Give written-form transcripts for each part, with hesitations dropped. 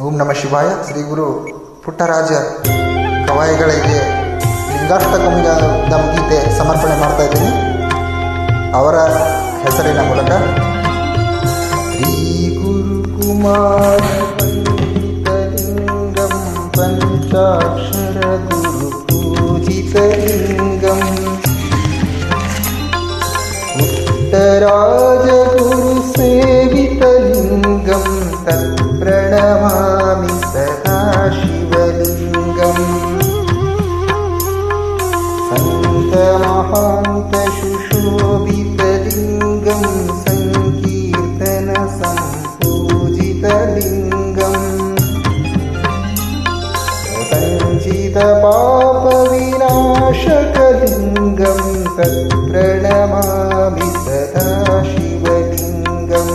ಓಂ ನಮಃ ಶಿವಾಯ. ಶ್ರೀ ಗುರು ಪುಟ್ಟರಾಜ ಗವಾಯಿಗಳಿಗೆ ಲಿಂಗಾಷ್ಟಕಂ ಗೀತೆ ಸಮರ್ಪಣೆ ಮಾಡ್ತಾ ಇದ್ದೀನಿ ಅವರ ಹೆಸರಿನ ಮೂಲಕ. ಶ್ರೀ ಗುರುಕುಮಾರ ಪಂಡಿತಲಿಂಗಂ ಪಂಚಾಕ್ಷರ ಗುರು ಪೂಜಿತಲಿಂಗಂ ಪುಟ್ಟರಾಜ ಗುರು ಸೇವಿತಲಿಂಗಂ ತತ್ಪ್ರಣಮಾಮಿ ಸದಾ ಶಿವಲಿಂಗಂ. ಸಂತ ಮಹಾಂತ ಶುಶೋಭಿತಲಿಂಗಂ ಸಂಕೀರ್ತನ ಸಂಪೂಜಿತಲಿಂಗಂ ಸಂಚಿತ ಪಾಪ ವಿನಾಶಕಲಿಂಗಂ ತತ್ಪ್ರಣಮಾಮಿ ಸದಾ ಶಿವಲಿಂಗಂ.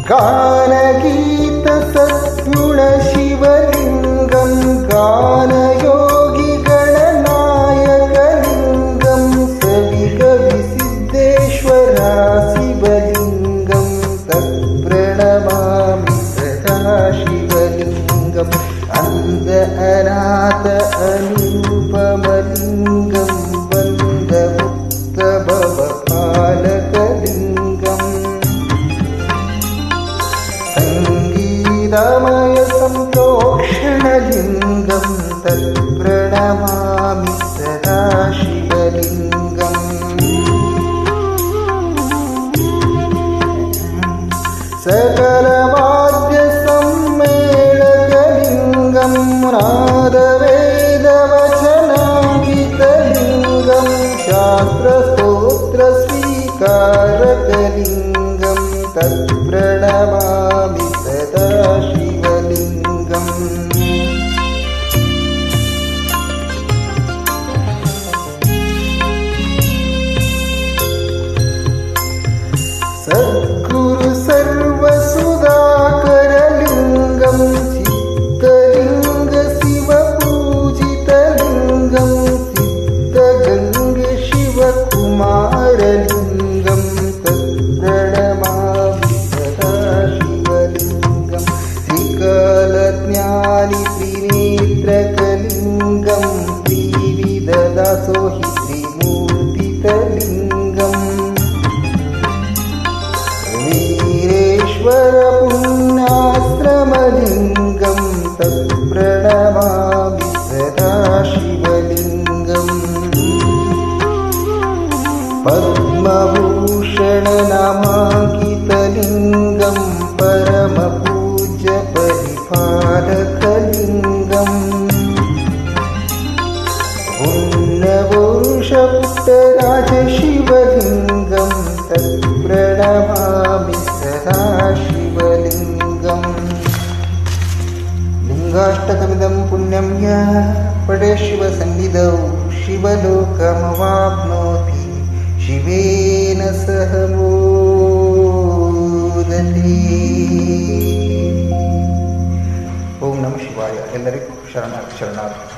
ಗಾನಗೀತ ಸದ್ಗುಣ ಶಿವಲಿಂಗಂ ಗಾನಯೋಗಿ ಗಣನಾಯಕಲಿಂಗಂ ಸವಿಕವಿ ಸಿದ್ದೇಶ್ವರ ಶಿವಲಿಂಗಂ ತತ್ಪ್ರಣಮಾಮಿ ಸದಾ ಶಿವಲಿಂಗಂ. ಅಂದ ಅನಾಥ ಅನುಪಮಲಿಂಗಂ ಬಂದ ಮುಕ್ತ ಭವ ಪಾಲಕಲಿಂಗಂ ಸಂಗೀತಮಯ ಸಂತೋಷಣಲಿಂಗಂ ತತ್ಪ್ರಣಮಾಮಿ ಸದಾ ಶಿವಲಿಂಗಂ. ಸಕಲ ವಾದ್ಯ ಸಮ್ಮೇಳಕಲಿಂಗಂ ನಾದ ವೇದ ವಚನಾಂಗಿತಲಿಂಗಂ ಶಾಸ್ತ್ರ ಸ್ತೋತ್ರ ಸ್ವೀಕಾರಕಲಿಂಗಂ ತತ್ಪ್ರಣಮಾಮಿ ಸದಾ ಶಿವಲಿಂಗಂ. ಸದ್ಗುರು ಸರ್ವಸುಧಾಕರಲಿಂಗಂ ಚಿತ್ತಲಿಂಗ ಶಿವ ಪೂಜಿತಲಿಂಗಂ ಸಿದ್ಧಗಂಗ ಶಿವಕುಮಾರಲಿಂಗಂ ತತ್ಪ್ರಣಮಾಮಿ ಸದಾ ಶಿವಲಿಂಗಂ. ತ್ರಿಕಾಲಜ್ಞಾನಿ ತ್ರಿನೇತ್ರಕಲಿಂಗಂ ತ್ರಿವಿಧ ದಾಸೋಹಿ ತ್ರಿಮೂರ್ತಿತಲಿಂಗಂ ವೀರೇಶ್ವರ ಪುಣ್ಯಾಶ್ರಮಲಿಂಗಂ ತತ್ಪ್ರಣಮಾಮಿ ಸದಾ ಶಿವಲಿಂಗಂ. ಪದ್ಮಭೂಷಣ ನಾಮಾಂಕಿತಲಿಂಗಂ ಪರಮ ಪೂಜ್ಯ ಪರಿಪಾಲಕಲಿಂಗಂ ಪುಣ್ಯವರುಷ ಪುಟ್ಟರಾಜ ಶಿವಲಿಂಗಂ ತತ್ಪ್ರಣಮಾಮಿ ಸದಾ ಶಿವಲಿಂಗಂ. ಲಿಂಗಾಷ್ಟಕಮಿದಂ ಪುಣ್ಯಂ ಯ ಪಡೆ ಶಿವಸನ್ನಿಧೌ ಶಿವಲೋಕಮವಾಪ್ನೋತಿ ಶಿವೇನ ಸಹ ಮೋದತಿ. ಓಂ ನಮಃ ಶಿವಾಯ. ಎಲ್ಲರಿಗೂ ಶರಣಾರ್ಥಿ.